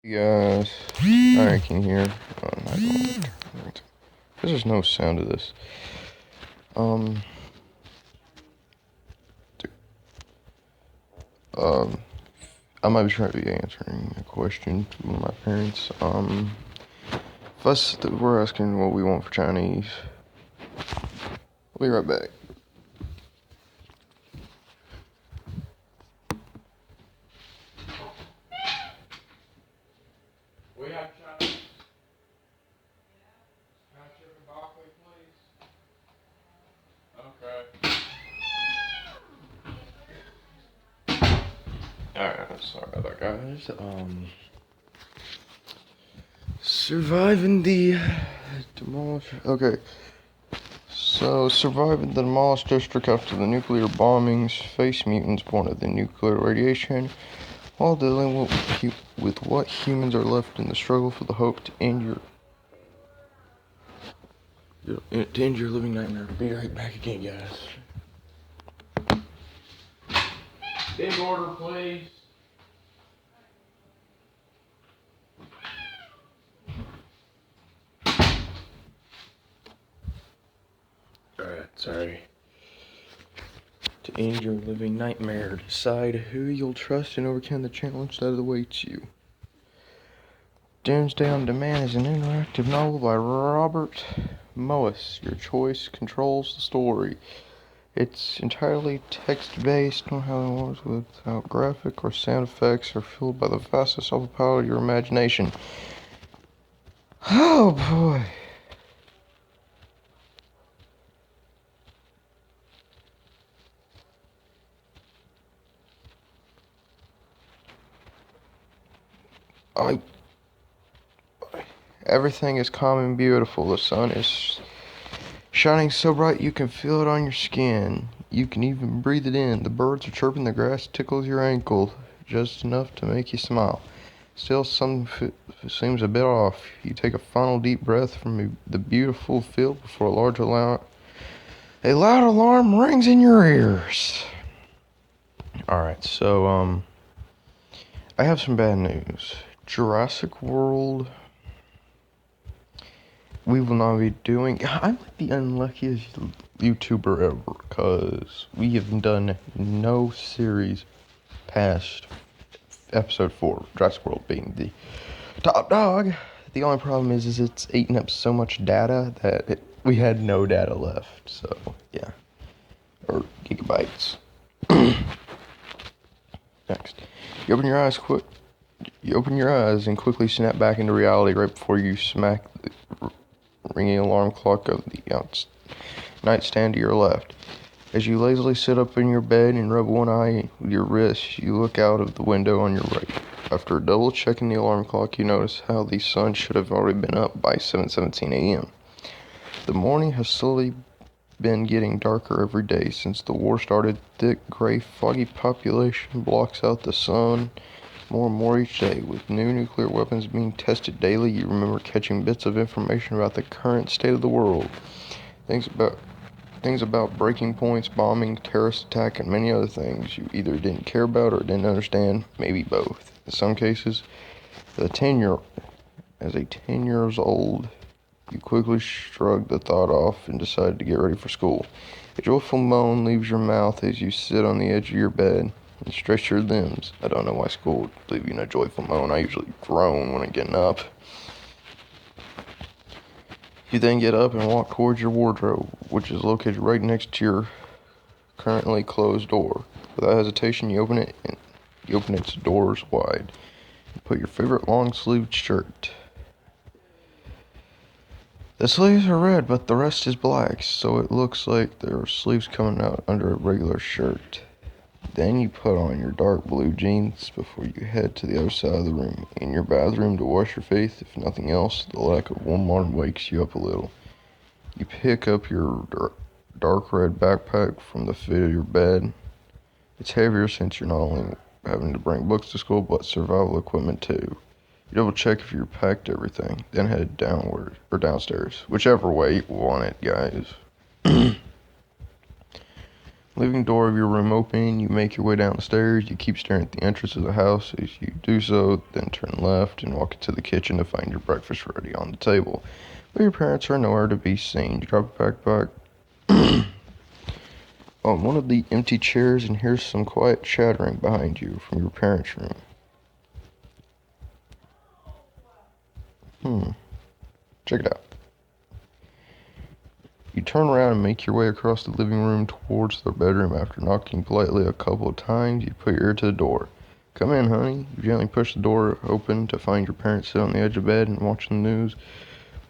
Guys, I can hear. I don't. Because there's no sound to this. Um, um, I might be trying to be answering a question to one of my parents. First, we're asking what we want for Chinese. I'll be right back. We have Chinese. Ketchup and broccoli, please. Okay. Alright, sorry about that, guys. Surviving the demolish. Okay. So, surviving the demolished district after the nuclear bombings, face mutants born of the nuclear radiation, while dealing with what humans are left in the struggle for the hope to end your living nightmare. Be right back again, guys. Big order, please. Alright, sorry. To end your living nightmare, decide who you'll trust and overcome the challenge that awaits you. Doomsday on Demand is an interactive novel by Robert Moas. Your choice controls the story. It's entirely text-based, no how it works without graphic or sound effects, are fueled by the vastness of the power of your imagination. Oh boy. Everything is calm and beautiful. The sun is shining so bright you can feel it on your skin. You can even breathe it in. The birds are chirping, the grass tickles your ankle, just enough to make you smile. Still, something seems a bit off. You take a final deep breath from the beautiful field before a loud alarm rings in your ears. Alright, so, I have some bad news. Jurassic World, we will not be doing. I'm like the unluckiest YouTuber ever, because we have done no series past episode 4, Jurassic World being the top dog. The only problem is it's eating up so much data that we had no data left, so yeah. Or gigabytes. Next. You open your eyes and quickly snap back into reality right before you smack the ringing alarm clock of the nightstand to your left. As you lazily sit up in your bed and rub one eye with your wrist, you look out of the window on your right. After double checking the alarm clock, you notice how the sun should have already been up by 7:17 a.m. The morning has slowly been getting darker every day since the war started. Thick, gray, foggy population blocks out the sun more and more each day. With new nuclear weapons being tested daily, you remember catching bits of information about the current state of the world. Things about breaking points, bombing, terrorist attack, and many other things you either didn't care about or didn't understand, maybe both. In some cases, as a 10 years old, you quickly shrugged the thought off and decided to get ready for school. A joyful moan leaves your mouth as you sit on the edge of your bed and stretch your limbs. I don't know why school would leave you in a joyful moan. I usually groan when I'm getting up. You then get up and walk towards your wardrobe, which is located right next to your currently closed door. Without hesitation, you open it, and you open its doors wide. You put your favorite long-sleeved shirt. The sleeves are red, but the rest is black, so it looks like there are sleeves coming out under a regular shirt. Then you put on your dark blue jeans before you head to the other side of the room. In your bathroom to wash your face, if nothing else, the lack of warm wakes you up a little. You pick up your dark red backpack from the foot of your bed. It's heavier since you're not only having to bring books to school, but survival equipment too. You double check if you've packed everything, then head downstairs. Whichever way you want it, guys. Leaving the door of your room open, you make your way down the stairs. You keep staring at the entrance of the house. As you do so, then turn left and walk into the kitchen to find your breakfast ready on the table. But your parents are nowhere to be seen. You drop your backpack on one of the empty chairs and hear some quiet chattering behind you from your parents' room. Check it out. You turn around and make your way across the living room towards their bedroom. After knocking politely a couple of times, you put your ear to the door. Come in, honey. You gently push the door open to find your parents sit on the edge of bed and watching the news,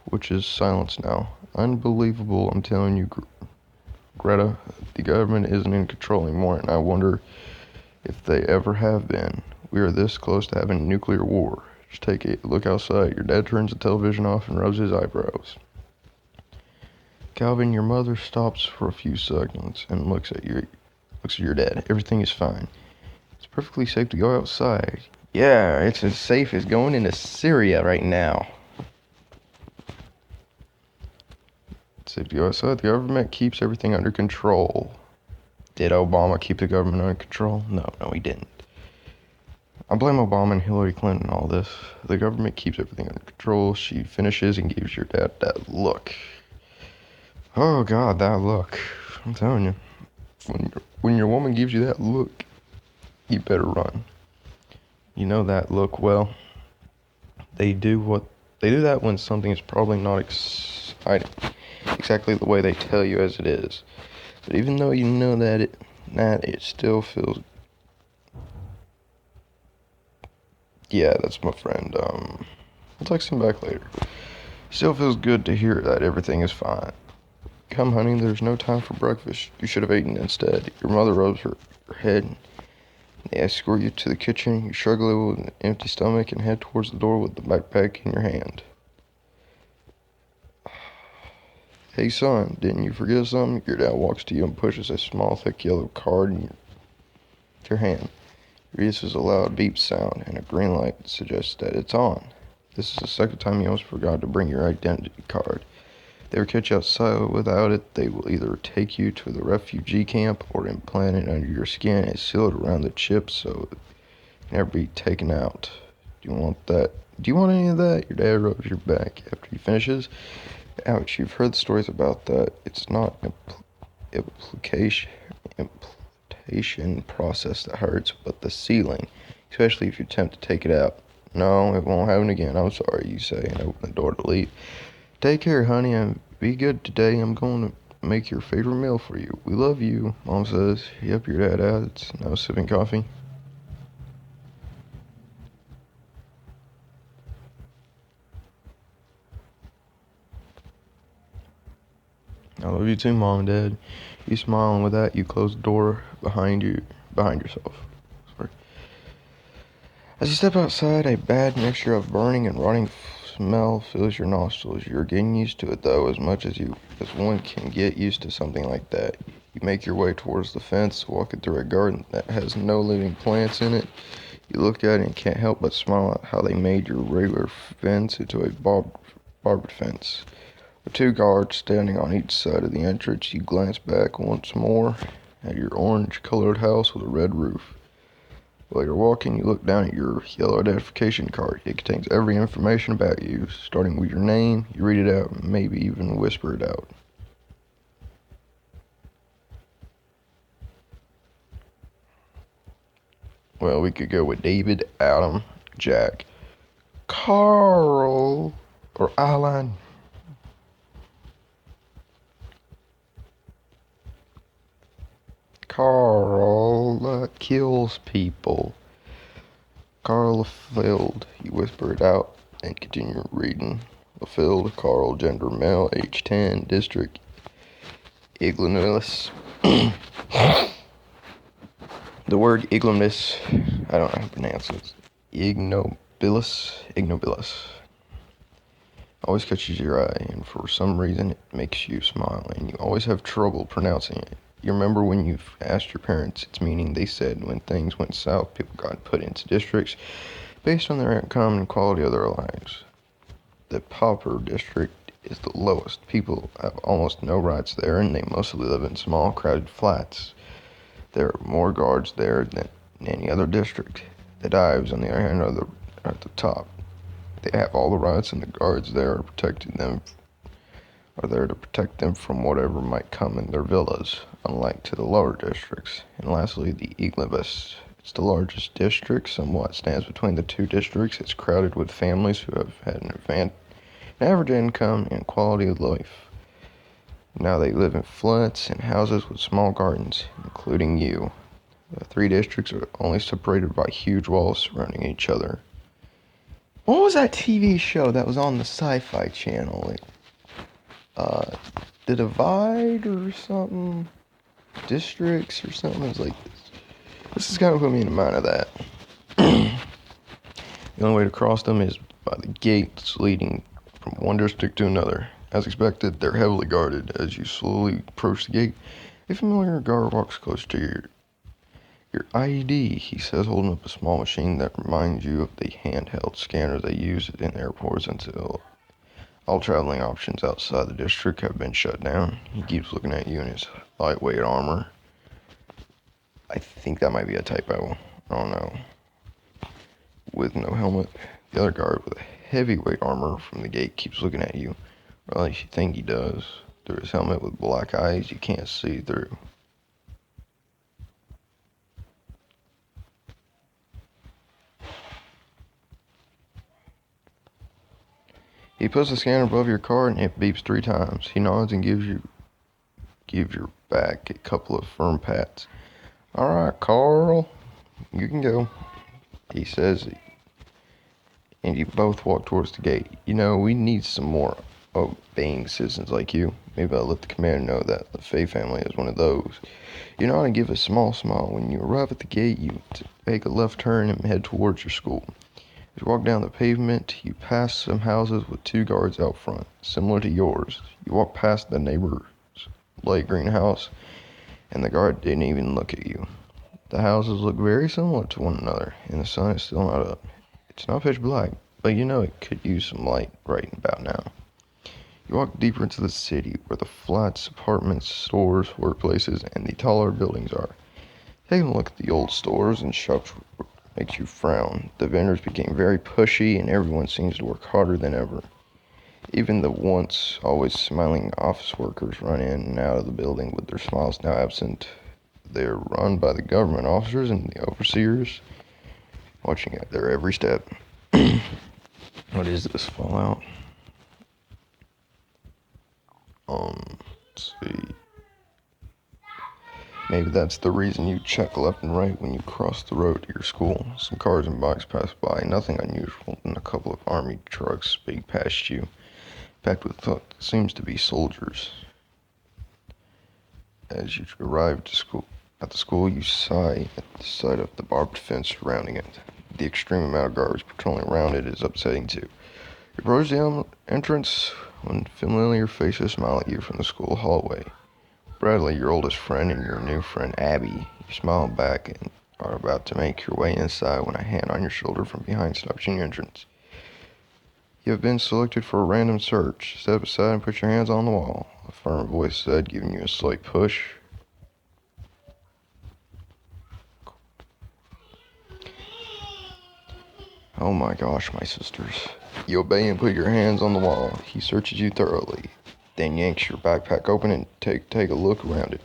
which is silence now. Unbelievable, I'm telling you, Greta. The government isn't in control anymore, and I wonder if they ever have been. We are this close to having a nuclear war. Just take a look outside. Your dad turns the television off and rubs his eyebrows. Calvin, your mother stops for a few seconds and looks at your dad. Everything is fine. It's perfectly safe to go outside. Yeah, it's as safe as going into Syria right now. It's safe to go outside. The government keeps everything under control. Did Obama keep the government under control? No, he didn't. I blame Obama and Hillary Clinton and all this. The government keeps everything under control. She finishes and gives your dad that look. Oh God, that look. I'm telling you. When your woman gives you that look, you better run. You know that look well. They do that when something is probably not exciting. Exactly the way they tell you as it is. But even though you know that it still feels. Yeah, that's my friend. I'll text him back later. Still feels good to hear that everything is fine. Come, honey, there's no time for breakfast. You should have eaten instead. Your mother rubs her head. They escort you to the kitchen. You struggle with an empty stomach and head towards the door with the backpack in your hand. Hey, son, didn't you forget something? Your dad walks to you and pushes a small, thick yellow card in your hand. Releases a loud beep sound, and a green light suggests that it's on. This is the second time you almost forgot to bring your identity card. If they ever catch you outside without it, they will either take you to the refugee camp or implant it under your skin and seal it around the chip so it can never be taken out. Do you want that? Do you want any of that? Your dad rubs your back after he finishes. Ouch, you've heard the stories about that. It's not an implantation process that hurts, but the sealing, especially if you attempt to take it out. No, it won't happen again. I'm sorry, you say, and open the door to leave. Take care, honey, and be good today. I'm going to make your favorite meal for you. We love you, Mom says. Yep, your dad adds, now sipping coffee. I love you too, Mom and Dad. You smile, and with that, you close the door behind yourself. Sorry. As you step outside, a bad mixture of burning and rotting smell fills your nostrils. You're getting used to it, though, as much as one can get used to something like that. You make your way towards the fence, walking through a garden that has no living plants in it. You look at it and can't help but smile at how they made your regular fence into a barbed fence. With two guards standing on each side of the entrance, you glance back once more at your orange-colored house with a red roof. While you're walking, you look down at your yellow identification card. It contains every information about you, starting with your name. You read it out and maybe even whisper it out. Well, we could go with David, Adam, Jack, Carl, or Alan. Carl kills people. Carl LaField, you whisper it out and continue reading. LaField, Carl, gender male, age 10, district, Ignobilis. The word ignobilis, I don't know how to pronounce it. Ignobilis. Always catches your eye, and for some reason it makes you smile, and you always have trouble pronouncing it. You remember when you've asked your parents its meaning, they said when things went south, people got put into districts based on their income and quality of their lives. The pauper district is the lowest. People have almost no rights there, and they mostly live in small, crowded flats. There are more guards there than in any other district. The dives, on the other hand, are at the top. They have all the rights, and the guards there are there to protect them from whatever might come in their villas, unlike to the lower districts. And lastly, the Iglebus. It's the largest district, somewhat stands between the two districts. It's crowded with families who have had an average income and quality of life. Now they live in flats and houses with small gardens, including you. The three districts are only separated by huge walls surrounding each other. What was that TV show that was on the Sci-Fi Channel? The Divide or something? Districts or something? It was like this. This is kind of put me in mind of that. The only way to cross them is by the gates leading from one district to another. As expected, they're heavily guarded. As you slowly approach the gate, a familiar guard walks close to your ID, he says, holding up a small machine that reminds you of the handheld scanner they use in airports until all traveling options outside the district have been shut down. He keeps looking at you in his lightweight armor. I think that might be a typo. I don't know. With no helmet. The other guard with a heavyweight armor from the gate keeps looking at you. Or at least you think he does. Through his helmet with black eyes you can't see through. He puts the scanner above your card and it beeps 3 times. He nods and gives your back a couple of firm pats. Alright, Carl, you can go, he says, and you both walk towards the gate. You know, we need some more obeying citizens like you. Maybe I'll let the commander know that the Fay family is one of those. You know how to give a small smile. When you arrive at the gate, you take a left turn and head towards your school. As you walk down the pavement, you pass some houses with 2 guards out front, similar to yours. You walk past the neighbor's light green house, and the guard didn't even look at you. The houses look very similar to one another, and the sun is still not up. It's not pitch black, but you know it could use some light right about now. You walk deeper into the city, where the flats, apartments, stores, workplaces, and the taller buildings are. Taking a look at the old stores and shops makes you frown. The vendors became very pushy, and everyone seems to work harder than ever. Even the once always smiling office workers run in and out of the building with their smiles now absent. They're run by the government officers and the overseers, watching at their every step. What is this, Fallout? Let's see. Maybe that's the reason you check left and right when you cross the road to your school. Some cars and bikes pass by, nothing unusual, and a couple of army trucks speed past you, packed with what seems to be soldiers. As you arrive at the school, you sigh at the sight of the barbed fence surrounding it. The extreme amount of guards patrolling around it is upsetting too. You approach the entrance when familiar faces smile at you from the school hallway. Bradley, your oldest friend, and your new friend Abby. You smile back and are about to make your way inside when a hand on your shoulder from behind stops your entrance. You have been selected for a random search. Step aside and put your hands on the wall, a firm voice said, giving you a slight push. Oh my gosh, my sisters. You obey and put your hands on the wall. He searches you thoroughly, then yanks your backpack open and take a look around it.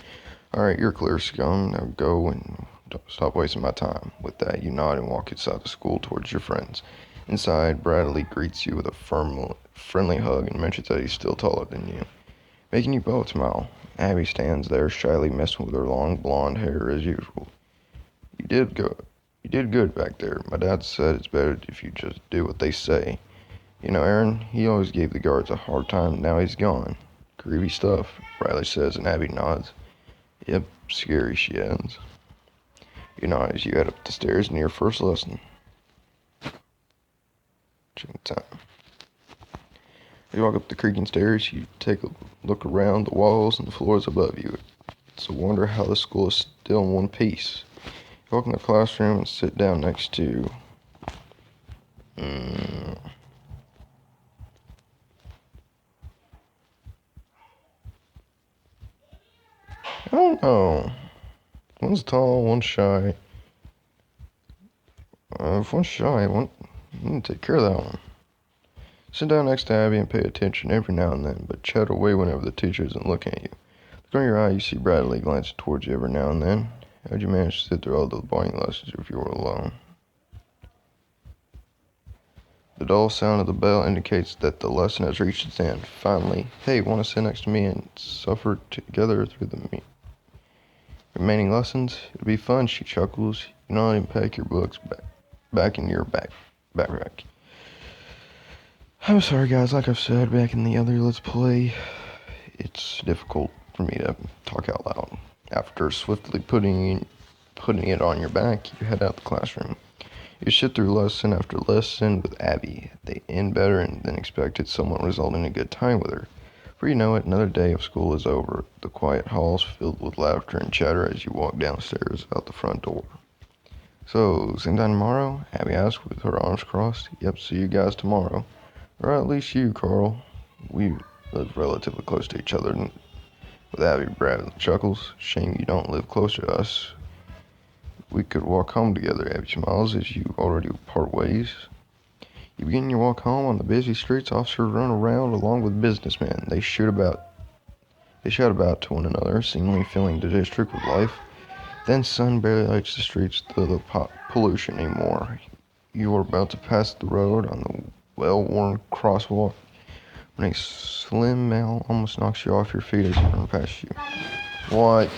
Alright, you're clear, scum. Now go and don't stop wasting my time. With that, you nod and walk inside the school towards your friends. Inside, Bradley greets you with a friendly hug and mentions that he's still taller than you, making you both smile. Abby stands there shyly messing with her long blonde hair as usual. You did good back there. My dad said it's better if you just do what they say. You know, Aaron, he always gave the guards a hard time. Now he's gone. Creepy stuff, Riley says, and Abby nods. Yep, scary, she adds. You know, as you head up the stairs near first lesson. Check time. As you walk up the creaking stairs, you take a look around the walls and the floors above you. It's a wonder how the school is still in one piece. You walk in the classroom and sit down next to... I don't know. One's tall, one's shy. If one's shy, you need to take care of that one. Sit down next to Abby and pay attention every now and then, but chat away whenever the teacher isn't looking at you. Look on your eye, you see Bradley glancing towards you every now and then. How'd you manage to sit through all those boring lessons if you were alone? The dull sound of the bell indicates that the lesson has reached its end. Finally, hey, want to sit next to me and suffer together through the remaining lessons? It'll be fun, she chuckles. You not even pack your books back in your backpack. I'm sorry, guys. Like I've said back in the other Let's Play, it's difficult for me to talk out loud. After swiftly putting it on your back, you head out the classroom. You sit through lesson after lesson with Abby. They end better than expected, somewhat resulting in a good time with her. Before you know it, another day of school is over. The quiet halls filled with laughter and chatter as you walk downstairs out the front door. So, same time tomorrow? Abby asked with her arms crossed. Yep, see you guys tomorrow. Or at least you, Carl. We live relatively close to each other. And with Abby, Brad chuckles. Shame you don't live closer to us. We could walk home together, Abby smiles, as you already part ways. You begin your walk home on the busy streets. Officers run around along with businessmen. They shout about to one another, seemingly filling the district with life. Then sun barely lights the streets to the pollution anymore. You are about to pass the road on the well-worn crosswalk when a slim male almost knocks you off your feet as he runs past you. What?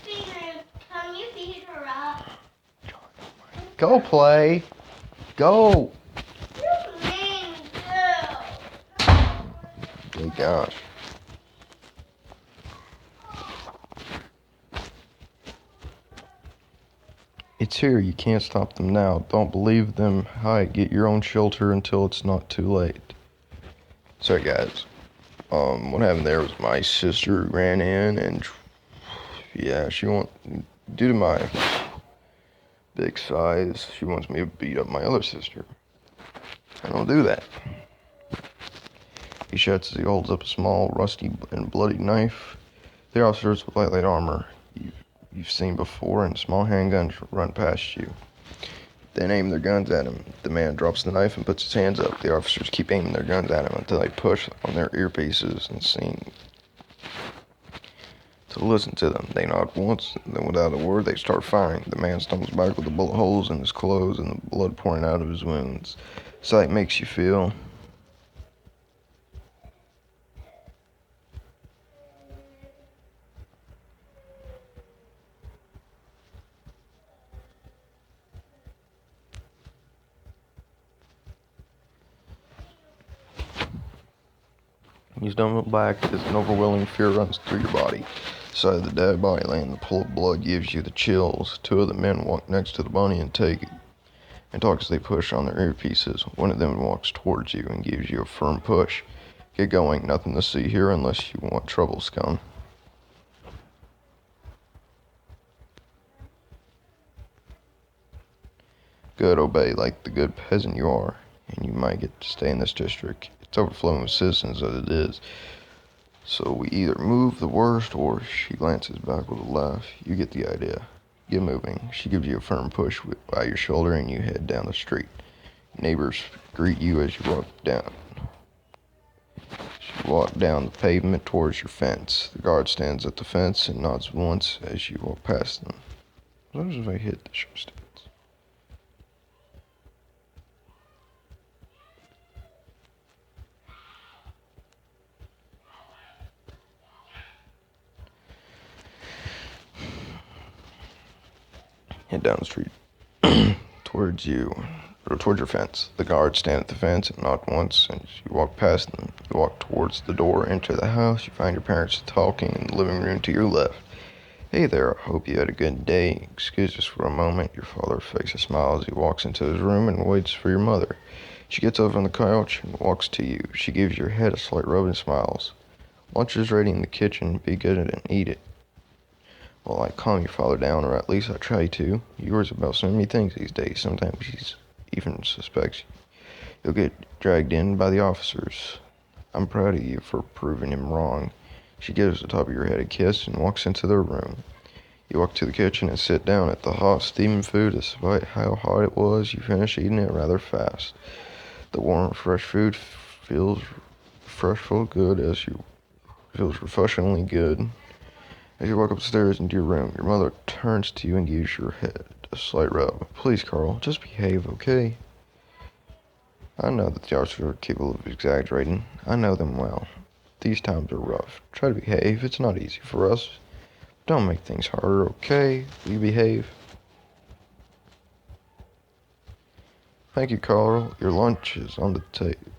Can you feed her up? Go play. Go. You mean girl. Oh gosh. It's here. You can't stop them now. Don't believe them. Hide. Get your own shelter until it's not too late. Sorry, guys. What happened there was my sister ran in and, yeah, due to my big size, she wants me to beat up my other sister. I don't do that. He shouts as he holds up a small, rusty, and bloody knife. The officers with light armor you've seen before, and small handguns run past you. Then aim their guns at him. The man drops the knife and puts his hands up. The officers keep aiming their guns at him until they push on their earpieces and seem to listen to them. They nod once, and then without a word, they start firing. The man stumbles back with the bullet holes in his clothes and the blood pouring out of his wounds. Sight makes you feel. You stumble back as an overwhelming fear runs through your body. The sight of the dead body laying in the pool of blood gives you the chills. Two of the men walk next to the body and talk as they push on their earpieces. One of them walks towards you and gives you a firm push. Get going. Nothing to see here unless you want trouble, scum. Good, obey like the good peasant you are, and you might get to stay in this district. It's overflowing with citizens as it is. So we either move the worst, or she glances back with a laugh. You get the idea. Get moving. She gives you a firm push by your shoulder, and you head down the street. Neighbors greet you as you walk down. You walk down the pavement towards your fence. The guard stands at the fence and nods once as you walk past them. What if I hit the show stats? Head down the street towards you, or towards your fence. The guards stand at the fence and nod once, and you walk past them. You walk towards the door, enter the house. You find your parents talking in the living room to your left. Hey there, I hope you had a good day. Excuse us for a moment. Your father fakes a smile as he walks into his room and waits for your mother. She gets up on the couch and walks to you. She gives your head a slight rub and smiles. Lunch is ready in the kitchen. Be good and eat it. Well, I calm your father down, or at least I try to. He worries about so many things these days. Sometimes he even suspects you'll get dragged in by the officers. I'm proud of you for proving him wrong. She gives the top of your head a kiss and walks into their room. You walk to the kitchen and sit down at the hot, steaming food. Despite how hot it was, you finish eating it rather fast. The warm, fresh food feels refreshingly good. As you walk upstairs into your room, your mother turns to you and gives your head a slight rub. Please, Carl, just behave, okay? I know that the arts are capable of exaggerating. I know them well. These times are rough. Try to behave. It's not easy for us. Don't make things harder, okay? Will you behave? Thank you, Carl. Your lunch is on the table.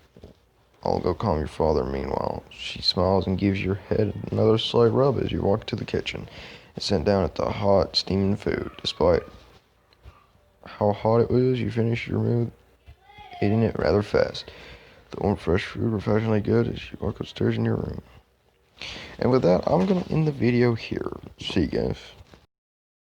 I'll go calm your father meanwhile. She smiles and gives your head another slight rub as you walk to the kitchen and sit down at the hot, steaming food. Despite how hot it was, you finish your meal eating it rather fast. The warm, fresh food refreshingly good as you walk upstairs in your room. And with that, I'm going to end the video here. See you guys.